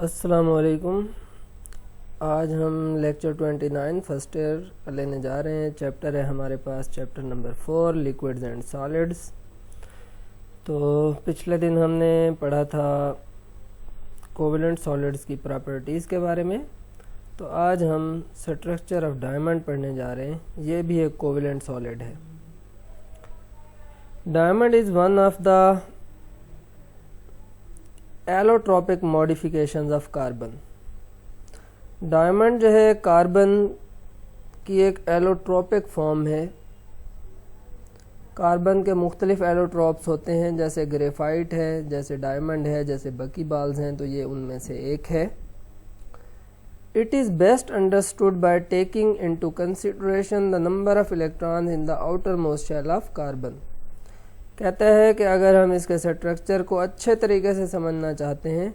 السلام علیکم۔ آج ہم لیکچر 29 فرسٹ ایئر لینے جا رہے ہیں۔ چیپٹر ہے ہمارے پاس چیپٹر نمبر 4 لیکوڈز اینڈ سالڈز۔ تو پچھلے دن ہم نے پڑھا تھا کوولنٹ سالڈز کی پراپرٹیز کے بارے میں، تو آج ہم سٹرکچر آف ڈائمنڈ پڑھنے جا رہے ہیں۔ یہ بھی ایک کوولنٹ سالڈ ہے۔ Diamond is one of the allotropic modifications of carbon. Diamond جو ہے کاربن کی ایک ایلوٹروپک فارم ہے۔ کاربن کے مختلف ایلوٹروپس ہوتے ہیں، جیسے گریفائٹ ہے، جیسے ڈائمنڈ ہے، جیسے بکی بالز ہیں، تو یہ ان میں سے ایک ہے۔ It is best understood by taking into consideration the number of electrons in the outermost shell of carbon۔ کہتا ہے کہ اگر ہم اس کے سٹرکچر کو اچھے طریقے سے سمجھنا چاہتے ہیں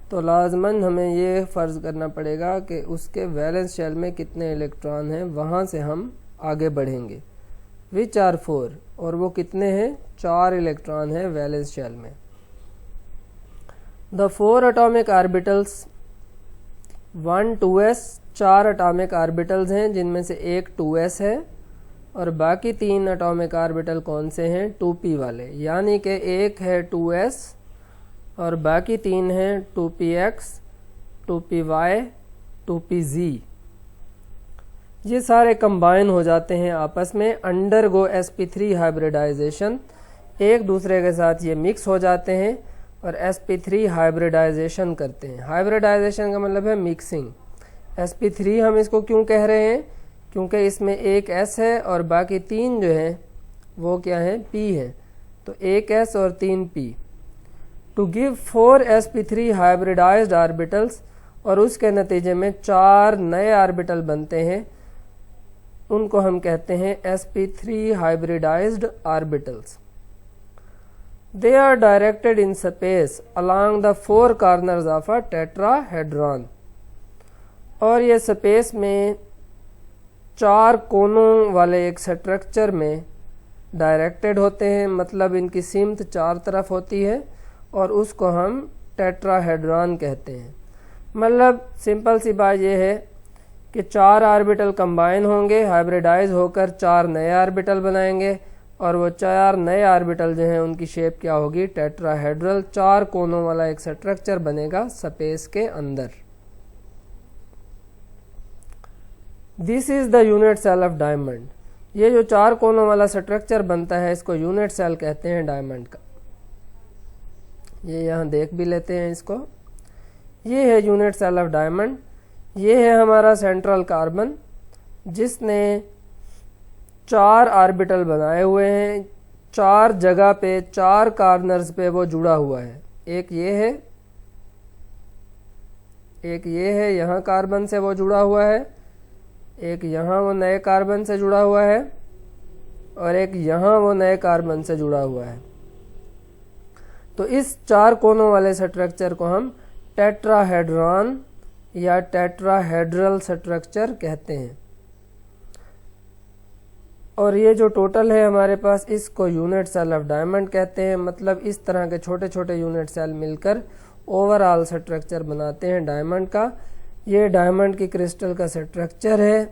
تو لازماً ہمیں یہ فرض کرنا پڑے گا کہ اس کے ویلنس شیل میں کتنے الیکٹران ہیں، وہاں سے ہم آگے بڑھیں گے۔ which are 4، اور وہ کتنے ہیں؟ 4 الیکٹران ہیں ویلنس شیل میں۔ the 4 atomic orbitals 1 2s، 4 atomic orbitals ہیں جن میں سے ایک 2s ہے، اور باقی 3 اٹامک آربیٹل کون سے ہیں؟ 2p والے، یعنی کہ ایک ہے 2s اور باقی 3 ہیں 2px 2py 2pz۔ یہ سارے کمبائن ہو جاتے ہیں آپس میں، انڈرگو sp3 ہائبریڈائزیشن، ایک دوسرے کے ساتھ یہ مکس ہو جاتے ہیں اور sp3 ہائبریڈائزیشن کرتے ہیں۔ ہائبریڈائزیشن کا مطلب ہے مکسنگ۔ sp3 ہم اس کو کیوں کہہ رہے ہیں؟ کیونکہ اس میں ایک s ہے اور باقی 3 جو ہیں وہ کیا ہیں؟ p ہیں، تو ایک s اور 3 p۔ to give 4 sp3 hybridized orbitals، اور اس کے نتیجے میں 4 نئے آربیٹل بنتے ہیں، ان کو ہم کہتے ہیں sp3 hybridized orbitals۔ they are directed in space along the 4 corners of a tetrahedron، اور یہ سپیس میں 4 کونوں والے ایک سٹرکچر میں ڈائریکٹڈ ہوتے ہیں، مطلب ان کی سمت 4 طرف ہوتی ہے اور اس کو ہم ٹیٹراہیڈرون کہتے ہیں۔ مطلب سمپل سی بات یہ ہے کہ 4 آربیٹل کمبائن ہوں گے، ہائبریڈائز ہو کر 4 نئے آربیٹل بنائیں گے، اور وہ 4 نئے آربیٹل جو ہیں ان کی شیپ کیا ہوگی؟ ٹیٹراہیڈرل، 4 کونوں والا ایک سٹرکچر بنے گا سپیس کے اندر۔ This is the unit cell of diamond. یہ جو 4 کونوں والا سٹرکچر بنتا ہے اس کو یونٹ سیل کہتے ہیں ڈائمنڈ کا۔ یہ یہاں دیکھ بھی لیتے ہیں اس کو۔ یہ ہے یونٹ سیل آف ڈائمنڈ۔ یہ ہے ہمارا سینٹرل کاربن جس نے 4 آربیٹل بنائے ہوئے ہیں، 4 جگہ پہ 4 کارنرز پہ وہ جڑا ہوا ہے۔ ایک یہ ہے، ایک یہ ہے، یہاں کاربن سے وہ جڑا ہوا ہے، ایک یہاں وہ نئے کاربن سے جڑا ہوا ہے، اور ایک یہاں وہ نئے کاربن سے جڑا ہوا ہے۔ تو اس 4 کونوں والے سٹرکچر کو ہم ٹیٹراہیڈرون یا ٹیٹراہیڈرل سٹرکچر کہتے ہیں۔ اور یہ جو ٹوٹل ہے ہمارے پاس، اس کو یونٹ سیل آف ڈائمنڈ کہتے ہیں۔ مطلب اس طرح کے چھوٹے چھوٹے یونٹ سیل مل کر اوور آل سٹرکچر بناتے ہیں ڈائمنڈ کا۔ یہ ڈائمنڈ کی کرسٹل کا سٹرکچر ہے،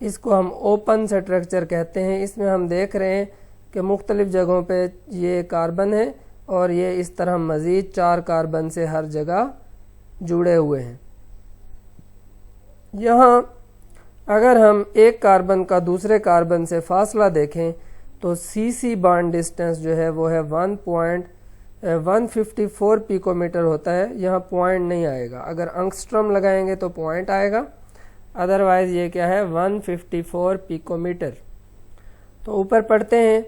اس کو ہم اوپن سٹرکچر کہتے ہیں۔ اس میں ہم دیکھ رہے ہیں کہ مختلف جگہوں پہ یہ کاربن ہے اور یہ اس طرح مزید 4 کاربن سے ہر جگہ جڑے ہوئے ہیں۔ یہاں اگر ہم ایک کاربن کا دوسرے کاربن سے فاصلہ دیکھیں تو سی بانڈ ڈسٹینس جو ہے وہ ہے 1.154 پیکو میٹر ہوتا ہے۔ یہاں پوائنٹ نہیں آئے گا، اگر انگسٹرم لگائیں گے تو پوائنٹ آئے گا، ادروائز یہ کیا ہے؟ 154 پیکو میٹر۔ تو اوپر پڑھتے ہیں،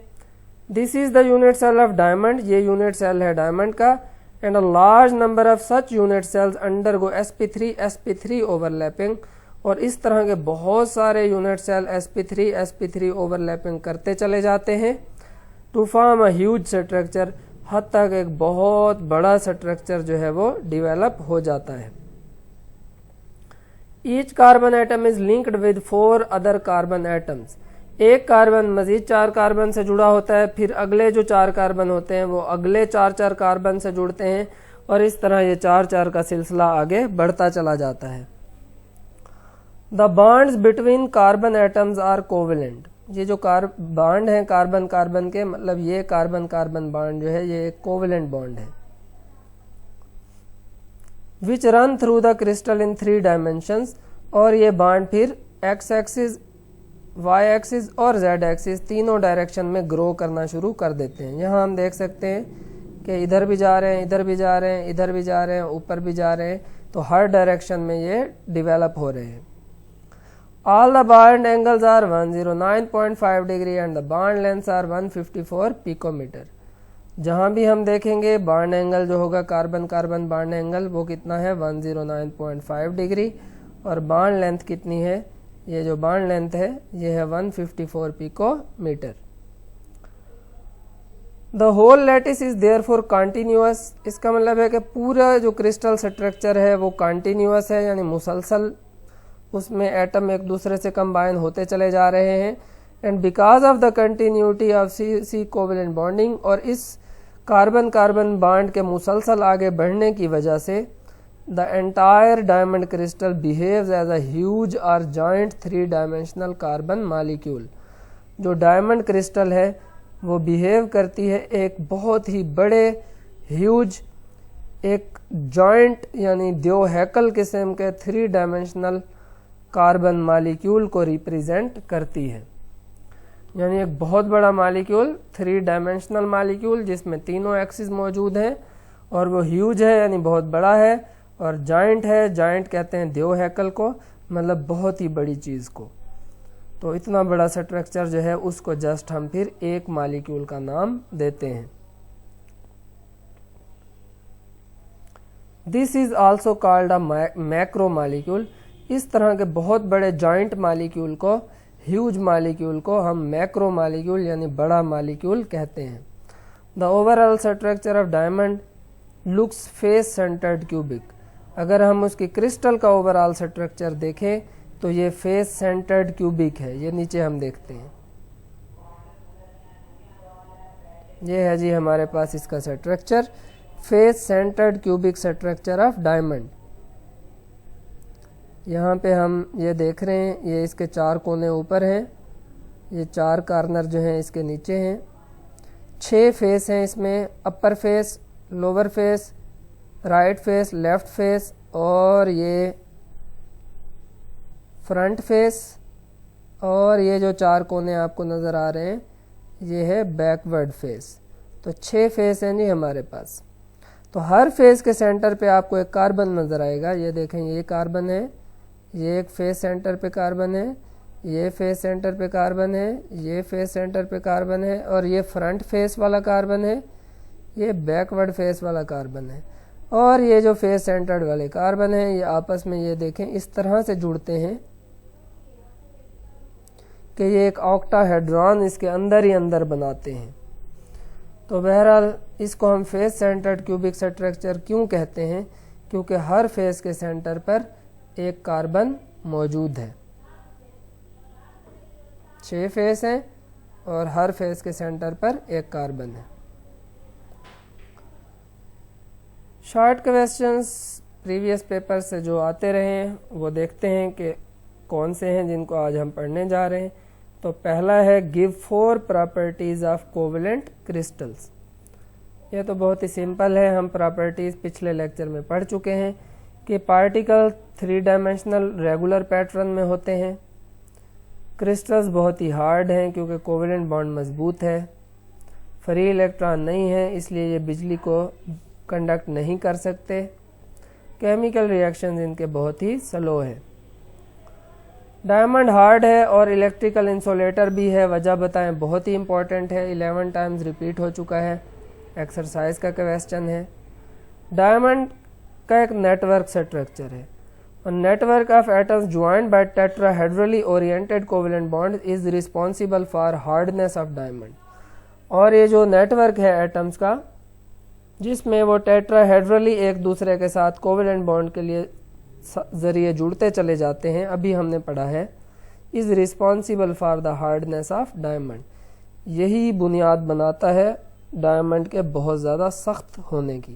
this is the unit cell of diamond, یہ یونٹ سیل ہے ڈائمنڈ کا، and a large number of such unit cells undergo sp3 overlapping, اور اس طرح کے بہت سارے unit cell sp3 over lapping کرتے چلے جاتے ہیں to form a huge structure, حتیٰ کہ ایک بہت بڑا سٹرکچر جو ہے وہ ڈیویلپ ہو جاتا ہے۔ Each carbon atom is linked with 4 other carbon atoms, ایک کاربن مزید 4 کاربن سے جڑا ہوتا ہے، پھر اگلے جو 4 کاربن ہوتے ہیں وہ اگلے 4 کاربن سے جڑتے ہیں، اور اس طرح یہ 4 کا سلسلہ آگے بڑھتا چلا جاتا ہے. The bonds between carbon atoms are covalent. یہ جو بانڈ ہیں کاربن کاربن کے، مطلب یہ کاربن کاربن بانڈ جو ہے یہ ایک کوولنٹ بانڈ ہے. which run through the crystal in 3 dimensions. اور یہ بانڈ پھر ایکس ایکسس، وائی ایکسس اور زیڈ ایکسس تینوں ڈائریکشن میں گرو کرنا شروع کر دیتے ہیں. یہاں ہم دیکھ سکتے ہیں کہ ادھر بھی جا رہے ہیں، ادھر بھی جا رہے ہیں، ادھر بھی جا رہے ہیں، اوپر بھی جا رہے ہیں، تو ہر ڈائریکشن میں یہ ڈیویلپ ہو رہے ہیں. All the bond angles are 109.5 degree and the bond lengths are 154 picometer. جہاں بھی ہم دیکھیں گے بانڈ اینگل جو ہوگا کاربن کاربن بانڈ اینگل وہ کتنا ہے 109.5 ڈگری، اور بانڈ لینتھ کتنی ہے، یہ جو بانڈ لینتھ ہے یہ ہے 154 picometre. The whole lattice is therefore continuous. اس کا مطلب ہے کہ پورا جو کرسٹل سٹرکچر ہے وہ کنٹینیوس ہے، یعنی مسلسل اس میں ایٹم ایک دوسرے سے کمبائن ہوتے چلے جا رہے ہیں. And because of the continuity of C covalent bonding, اور اس کاربن کاربن بانڈ کے مسلسل آگے بڑھنے کی وجہ سے the entire diamond crystal بیہیوز as a huge اور جوائنٹ 3 ڈائمینشنل کاربن مالیکیول. جو ڈائمنڈ کرسٹل ہے وہ بیہیو کرتی ہے ایک بہت ہی بڑے ہیوج ایک جوائنٹ یعنی دیو ہیکل قسم کے 3 ڈائمینشنل کاربن مالیکیول کو ریپریزنٹ کرتی ہے. یعنی ایک بہت بڑا مالیکیول 3 ڈائمینشنل مالیکیول جس میں تینوں ایکسس موجود ہیں، اور وہ ہیوج ہے یعنی بہت بڑا ہے، اور جائنٹ ہے، جائنٹ کہتے ہیں دیو ہیکل کو، مطلب بہت ہی بڑی چیز کو. تو اتنا بڑا سٹرکچر جو ہے اس کو جسٹ ہم پھر ایک مالیکیول کا نام دیتے ہیں. This is also called a macromolecule. اس طرح کے بہت بڑے جوائنٹ مالیکیول کو، ہیوج مالیکیول کو ہم میکرو مالیکیول یعنی بڑا مالیکیول کہتے ہیں. The overall structure of diamond looks face centred cubic. اگر ہم اس کی کرسٹل کا اوور آل اسٹرکچر دیکھیں تو یہ فیس سینٹرڈ کیوبک ہے. یہ نیچے ہم دیکھتے ہیں، یہ ہے جی ہمارے پاس اس کا structure, face centred cubic structure of diamond. یہاں پہ ہم یہ دیکھ رہے ہیں، یہ اس کے 4 کونے اوپر ہیں، یہ 4 کارنر جو ہیں اس کے نیچے ہیں. 6 فیس ہیں اس میں، upper face, lower face, right face, left face, اور یہ فرنٹ فیس، اور یہ جو 4 کونے آپ کو نظر آ رہے ہیں یہ ہے بیکورڈ فیس. تو 6 فیس ہیں جی ہمارے پاس. تو ہر فیس کے سینٹر پہ آپ کو ایک کاربن نظر آئے گا. یہ دیکھیں یہ کاربن ہے، یہ ایک فیس سینٹر پہ کاربن ہے، یہ فیس سینٹر پہ کاربن ہے، یہ فیس سینٹر پہ کاربن ہے، اور یہ فرنٹ فیس والا کاربن ہے، یہ بیکورڈ فیس والا کاربن ہے. اور یہ جو فیس سینٹرڈ والے کاربن ہیں یہ آپس میں یہ دیکھیں اس طرح سے جڑتے ہیں کہ یہ ایک آکٹا ہیڈرون اس کے اندر ہی اندر بناتے ہیں. تو بہرحال اس کو ہم فیس سینٹرڈ کیوبک سٹرکچر کیوں کہتے ہیں؟ کیونکہ ہر فیس کے سینٹر پر ایک کاربن موجود ہے. 6 فیس ہیں اور ہر فیس کے سینٹر پر ایک کاربن ہے. شارٹ کویسچنز پریویس پیپر سے جو آتے رہے ہیں وہ دیکھتے ہیں کہ کون سے ہیں جن کو آج ہم پڑھنے جا رہے ہیں. تو پہلا ہے گیو 4 پراپرٹیز آف کوولنٹ کرسٹلز. یہ تو بہت ہی سمپل ہے، ہم پراپرٹیز پچھلے لیکچر میں پڑھ چکے ہیں کہ پارٹیکل 3 ڈائمینشنل ریگولر پیٹرن میں ہوتے ہیں. کرسٹلز بہت ہی ہارڈ ہیں کیونکہ کوولنٹ بانڈ مضبوط ہے. فری الیکٹران نہیں ہے اس لیے یہ بجلی کو کنڈکٹ نہیں کر سکتے. کیمیکل ریئیکشنز ان کے بہت ہی سلو ہے. ڈائمنڈ ہارڈ ہے اور الیکٹریکل انسولیٹر بھی ہے. وجہ بتائیں، بہت ہی امپورٹنٹ ہے، 11 ٹائمز ریپیٹ ہو چکا ہے، ایکسرسائز کا کویسچن ہے. ڈائمنڈ کا ایک نیٹ ورک سٹرکچر ہے، اور network of atoms joined by tetrahedrally oriented covalent bond is responsible for hardness of diamond. اور یہ جو نیٹ ورک ہے ایٹمز کا جس میں وہ ٹیٹرا ہیڈرلی ایک دوسرے کے ساتھ کوولنٹ بانڈ کے لیے ذریعے جڑتے چلے جاتے ہیں، ابھی ہم نے پڑھا ہے از responsible for the hardness of diamond. یہی بنیاد بناتا ہے ڈائمنڈ کے بہت زیادہ سخت ہونے کی.